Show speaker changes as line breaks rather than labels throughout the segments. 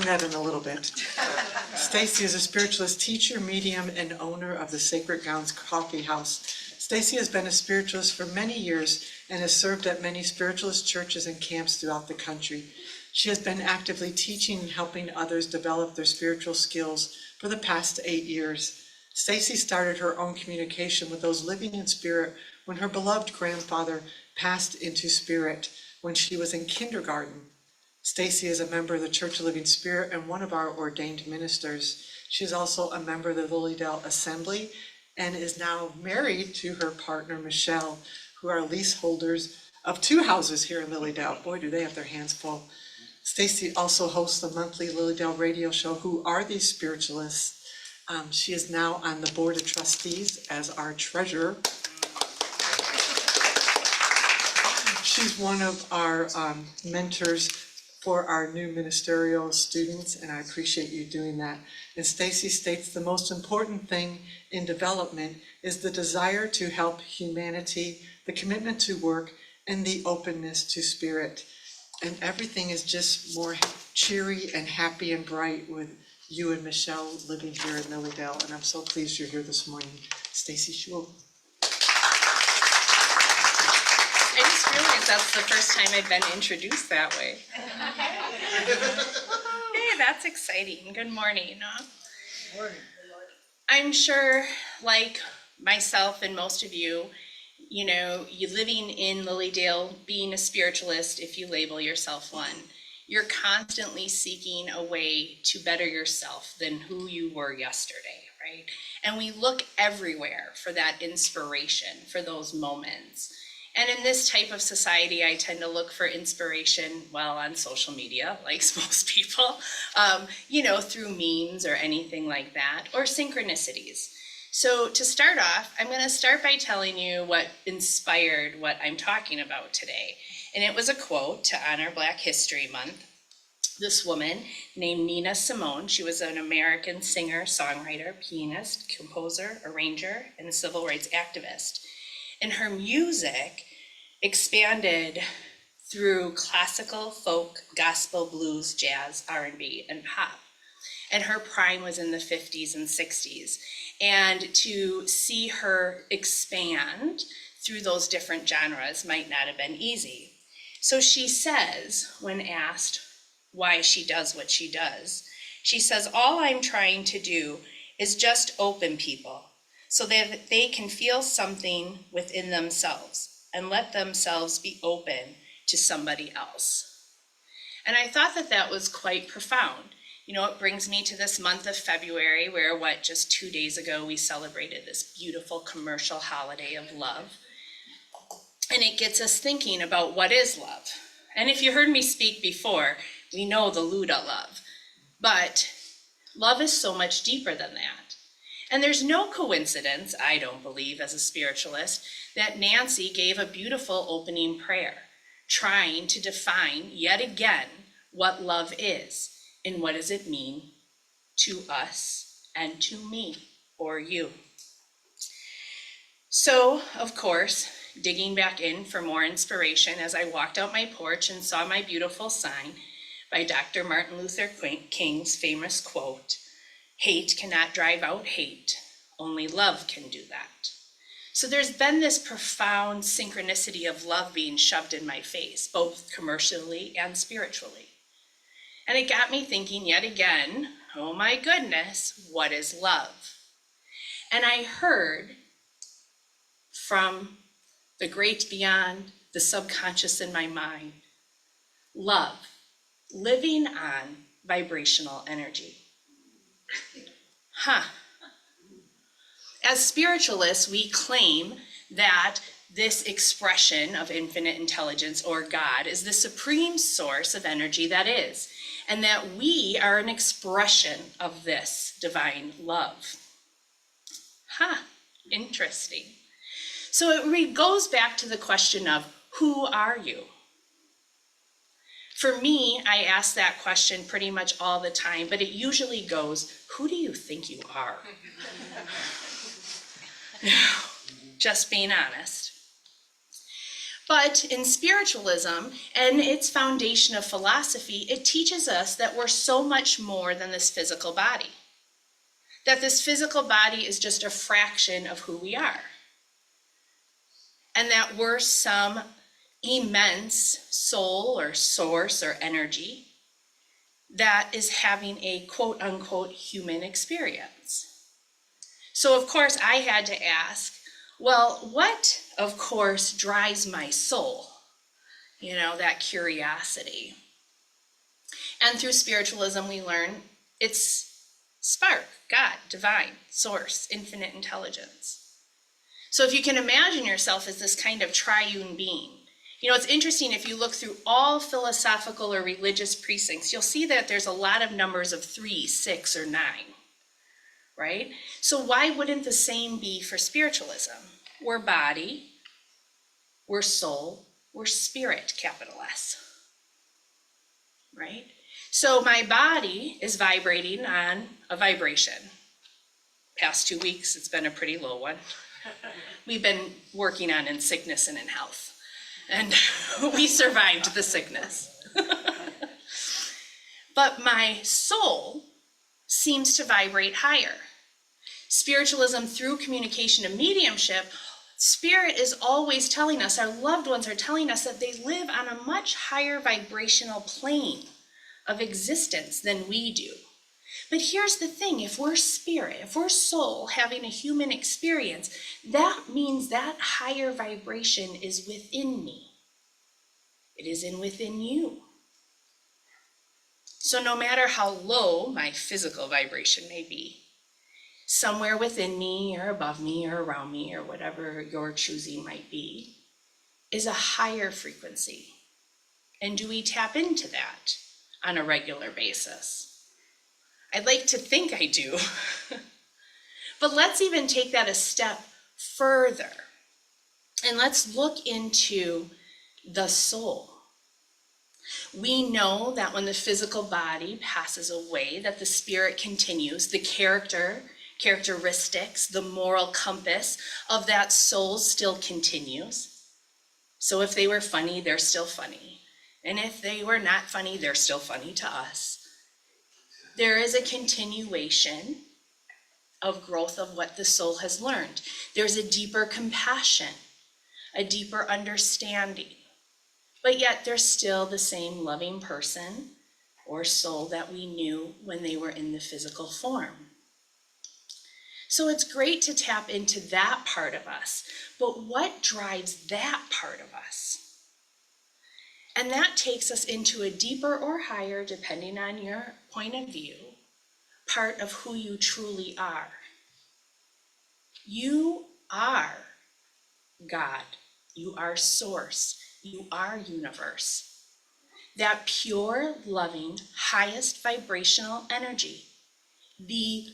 That in a little bit. Stacy is a spiritualist teacher, medium, and owner of the Sacred Grounds Coffee House. Stacy has been a spiritualist for many years and has served at many spiritualist churches and camps throughout the country. She has been actively teaching and helping others develop their spiritual skills for the past 8 years. Stacy started her own communication with those living in spirit when her beloved grandfather passed into spirit when she was in kindergarten. Stacy is a member of the Church of Living Spirit and one of our ordained ministers. She is also a member of the Lilydale Assembly and is now married to her partner, Michelle, who are leaseholders of 2 houses here in Lilydale. Boy, do they have their hands full. Stacy also hosts the monthly Lilydale radio show, Who Are These Spiritualists? She is now on the board of trustees as our treasurer. She's one of our mentors for our new ministerial students, and I appreciate you doing that. And Stacy states the most important thing in development is the desire to help humanity, the commitment to work, and the openness to spirit. And everything is just more cheery and happy and bright with you and Michelle living here in Lilydale, and I'm so pleased you're here this morning. Stacy Shull.
I just realized that's the first time I've been introduced that way. Hey, that's exciting. Good morning.
Morning.
I'm sure, like myself and most of you, you know, you living in Lilydale, being a spiritualist, if you label yourself one, you're constantly seeking a way to better yourself than who you were yesterday, right? And we look everywhere for that inspiration, for those moments. And in this type of society, I tend to look for inspiration, well, on social media, like most people, you know, through memes or anything like that, or synchronicities. So to start off, I'm going to start by telling you what inspired what I'm talking about today. And it was a quote to honor Black History Month. This woman named Nina Simone, she was an American singer, songwriter, pianist, composer, arranger, and a civil rights activist. And her music expanded through classical, folk, gospel, blues, jazz, R&B, and pop. And her prime was in the 50s and 60s. And to see her expand through those different genres might not have been easy. So she says, when asked why she does what she does, she says, all I'm trying to do is just open people so that they can feel something within themselves and let themselves be open to somebody else. And I thought that that was quite profound. You know, it brings me to this month of February where just 2 days ago, we celebrated this beautiful commercial holiday of love. And it gets us thinking about what is love. And if you heard me speak before, we know the Luda love, but love is so much deeper than that. And there's no coincidence, I don't believe as a spiritualist, that Nancy gave a beautiful opening prayer, trying to define yet again what love is and what does it mean to us and to me or you. So, of course, digging back in for more inspiration as I walked out my porch and saw my beautiful sign by Dr. Martin Luther King's famous quote, "Hate cannot drive out hate, only love can do that." So there's been this profound synchronicity of love being shoved in my face, both commercially and spiritually. And it got me thinking yet again, oh my goodness, what is love? And I heard from the great beyond, the subconscious in my mind, love, living on vibrational energy. As spiritualists, we claim that this expression of infinite intelligence or God is the supreme source of energy that is, and that we are an expression of this divine love. Interesting. So it goes back to the question of, who are you? For me, I ask that question pretty much all the time, but it usually goes, who do you think you are? Just being honest. But in spiritualism and its foundation of philosophy, it teaches us that we're so much more than this physical body. That this physical body is just a fraction of who we are. And that we're some immense soul or source or energy that is having a quote unquote human experience. So of course I had to ask, well, what of course drives my soul? You know, that curiosity. And through spiritualism we learn it's spark, God, divine, source, infinite intelligence. So if you can imagine yourself as this kind of triune being, you know, it's interesting if you look through all philosophical or religious precincts, you'll see that there's a lot of numbers of 3, 6, or 9, right? So why wouldn't the same be for spiritualism? We're body, we're soul, we're spirit, capital S, right? So my body is vibrating on a vibration. Past 2 weeks, it's been a pretty low one. We've been working on in sickness and in health. And we survived the sickness. But my soul seems to vibrate higher. Spiritualism through communication and mediumship, spirit is always telling us, our loved ones are telling us that they live on a much higher vibrational plane of existence than we do. But here's the thing, if we're spirit, if we're soul having a human experience, that means that higher vibration is within me. It is within you. So no matter how low my physical vibration may be, somewhere within me or above me or around me or whatever your choosing might be, is a higher frequency. And do we tap into that on a regular basis? I'd like to think I do. But let's even take that a step further. And let's look into the soul. We know that when the physical body passes away, that the spirit continues, the characteristics, the moral compass of that soul still continues. So if they were funny, they're still funny. And if they were not funny, they're still funny to us. There is a continuation of growth of what the soul has learned. There's a deeper compassion, a deeper understanding, but yet they're still the same loving person or soul that we knew when they were in the physical form. So it's great to tap into that part of us, but what drives that part of us? And that takes us into a deeper or higher, depending on your point of view, part of who you truly are. You are God. You are source. You are universe. That pure, loving, highest vibrational energy. The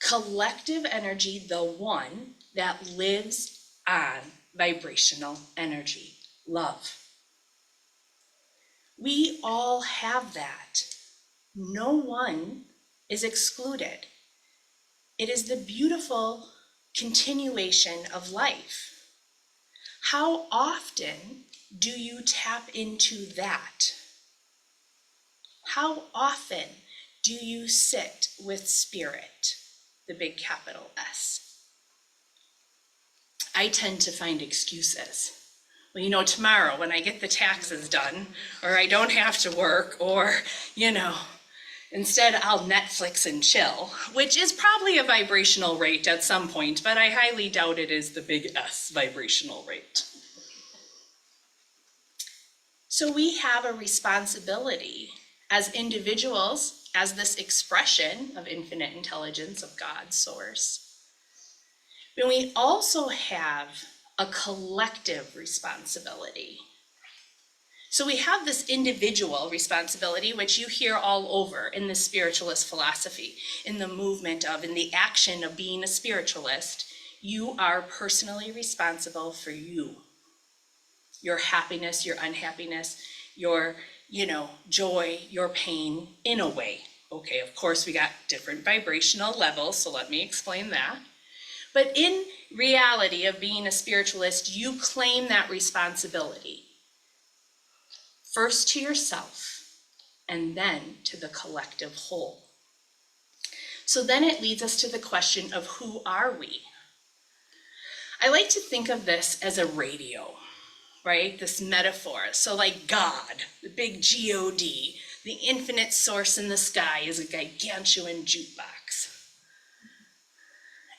collective energy, the one that lives on vibrational energy, love. We all have that. No one is excluded. It is the beautiful continuation of life. How often do you tap into that? How often do you sit with spirit, the big capital S? I tend to find excuses. Well, you know, tomorrow when I get the taxes done, or I don't have to work, or, you know, instead I'll Netflix and chill, which is probably a vibrational rate at some point, but I highly doubt it is the big S vibrational rate. So we have a responsibility as individuals, as this expression of infinite intelligence of God's source. But we also have a collective responsibility. So we have this individual responsibility, which you hear all over in the spiritualist philosophy, in the movement of, in the action of being a spiritualist. You are personally responsible for you. Your happiness, your unhappiness, your, joy, your pain, in a way. Okay, of course we got different vibrational levels, so let me explain that. But in reality of being a spiritualist, you claim that responsibility. first to yourself and then to the collective whole. So then it leads us to the question of who are we? I like to think of this as a radio, right? This metaphor. So like God, the big G-O-D, the infinite source in the sky is a gargantuan jukebox.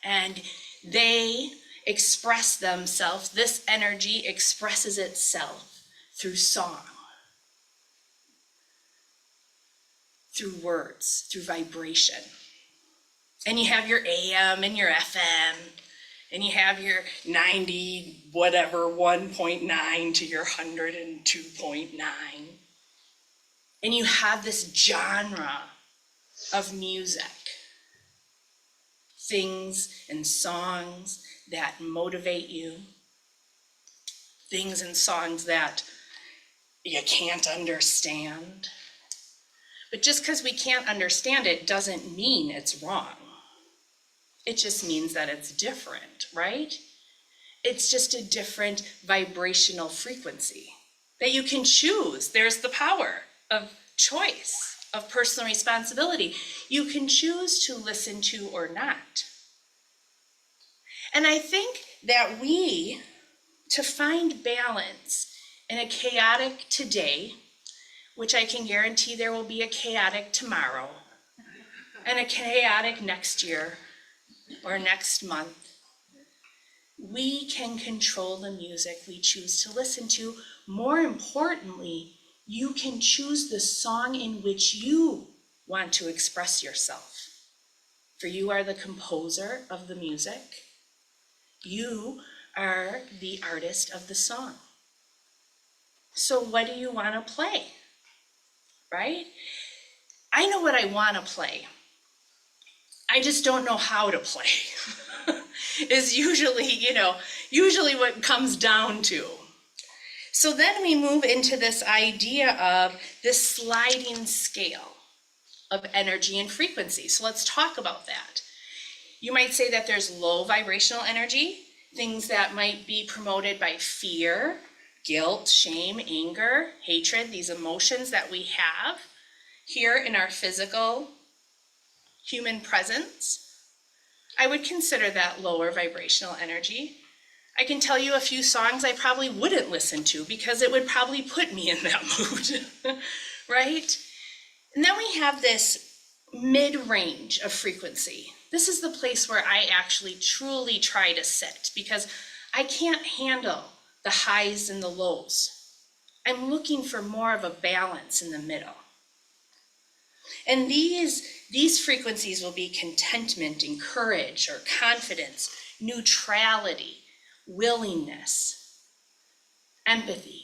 And they express themselves, this energy expresses itself through song, through words, through vibration. And you have your AM and your FM, and you have your 90, whatever, 1.9 to your 102.9. And you have this genre of music, things and songs that motivate you, things and songs that you can't understand. But just because we can't understand it doesn't mean it's wrong. It just means that it's different, right? It's just a different vibrational frequency that you can choose. There's the power of choice, of personal responsibility. You can choose to listen to or not. And I think that to find balance in a chaotic today, which I can guarantee there will be a chaotic tomorrow, and a chaotic next year, or next month, we can control the music we choose to listen to. More importantly, you can choose the song in which you want to express yourself. For you are the composer of the music. You are the artist of the song. So what do you want to play? Right? I know what I want to play. I just don't know how to play, is usually what comes down to. So then we move into this idea of this sliding scale of energy and frequency. So let's talk about that. You might say that there's low vibrational energy, things that might be promoted by fear, guilt, shame, anger, hatred, these emotions that we have here in our physical human presence. I would consider that lower vibrational energy. I can tell you a few songs I probably wouldn't listen to because it would probably put me in that mood, right? And then we have this mid-range of frequency. This is the place where I actually truly try to sit because I can't handle the highs and the lows. I'm looking for more of a balance in the middle. And these frequencies will be contentment and courage or confidence, neutrality, willingness, empathy.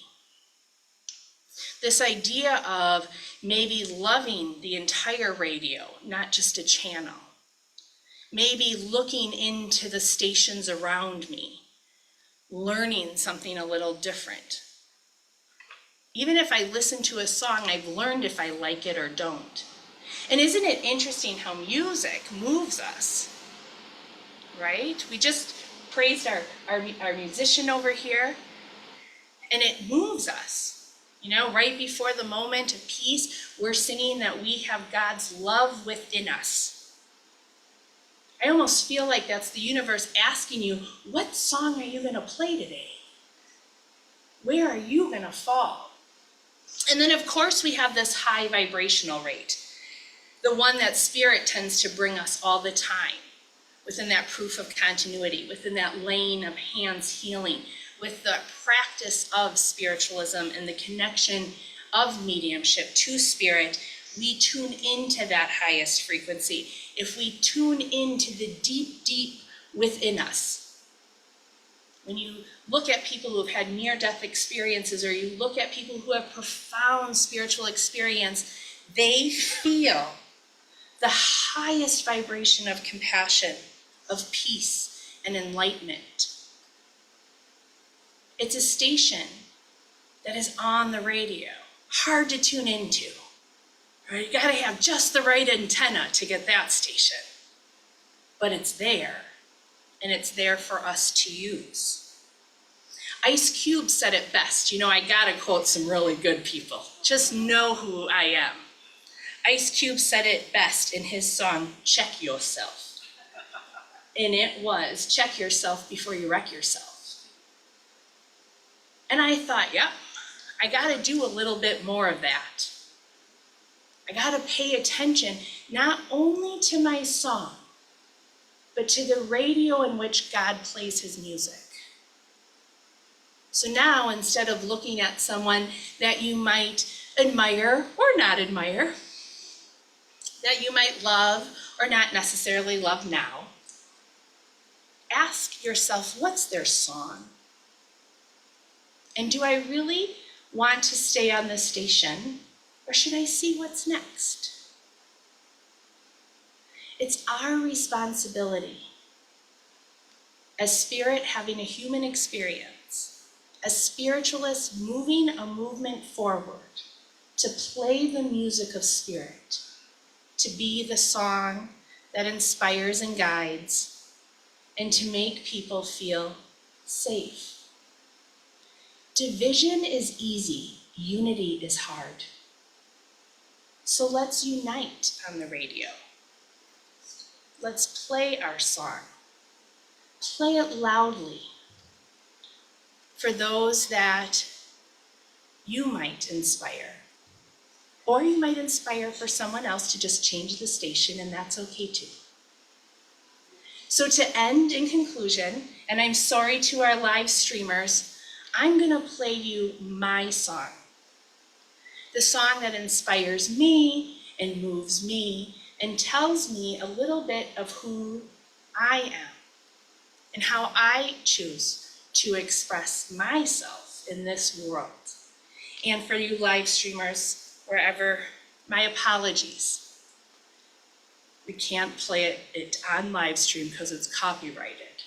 This idea of maybe loving the entire radio, not just a channel. Maybe looking into the stations around me, learning something a little different. Even if I listen to a song, I've learned if I like it or don't. And isn't it interesting how music moves us, right? We just praised our musician over here, and it moves us. Right before the moment of peace, we're singing that we have God's love within us. I almost feel like that's the universe asking you, what song are you going to play today? Where are you going to fall? And then, of course, we have this high vibrational rate, the one that spirit tends to bring us all the time, within that proof of continuity, within that lane of hands healing, with the practice of spiritualism and the connection of mediumship to spirit. We tune into that highest frequency. If we tune into the deep, deep within us. When you look at people who have had near-death experiences, or you look at people who have profound spiritual experience, they feel the highest vibration of compassion, of peace, and enlightenment. It's a station that is on the radio, hard to tune into. Right? You gotta have just the right antenna to get that station. But it's there, and it's there for us to use. Ice Cube said it best. You know, I gotta quote some really good people. Just know who I am. Ice Cube said it best in his song, Check Yourself. And it was, check yourself before you wreck yourself. And I thought, yep, I gotta do a little bit more of that. I gotta pay attention not only to my song, but to the radio in which God plays his music. So now, instead of looking at someone that you might admire or not admire, that you might love or not necessarily love now, ask yourself, what's their song? And do I really want to stay on this station, or should I see what's next? It's our responsibility as spirit having a human experience, as spiritualists moving a movement forward, to play the music of spirit, to be the song that inspires and guides, and to make people feel safe. Division is easy, unity is hard. So let's unite on the radio. Let's play our song. Play it loudly for those that you might inspire. Or you might inspire for someone else to just change the station, and that's okay too. So to end in conclusion, and I'm sorry to our live streamers, I'm gonna play you my song. The song that inspires me and moves me and tells me a little bit of who I am and how I choose to express myself in this world. And for you live streamers, wherever, my apologies. We can't play it on live stream because it's copyrighted.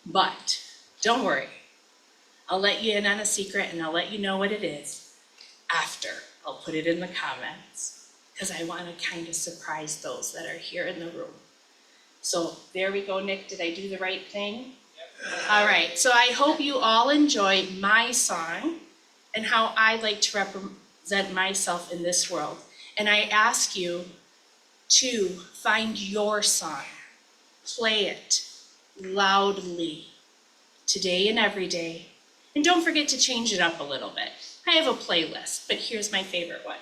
But don't worry, I'll let you in on a secret and I'll let you know what it is after. I'll put it in the comments because I want to kind of surprise those that are here in the room. So there we go, Nick. Did I do the right thing? Yep. All right, so I hope you all enjoy my song and how I like to represent myself in this world. And I ask you to find your song, play it loudly today and every day. And don't forget to change it up a little bit. I have a playlist, but here's my favorite one.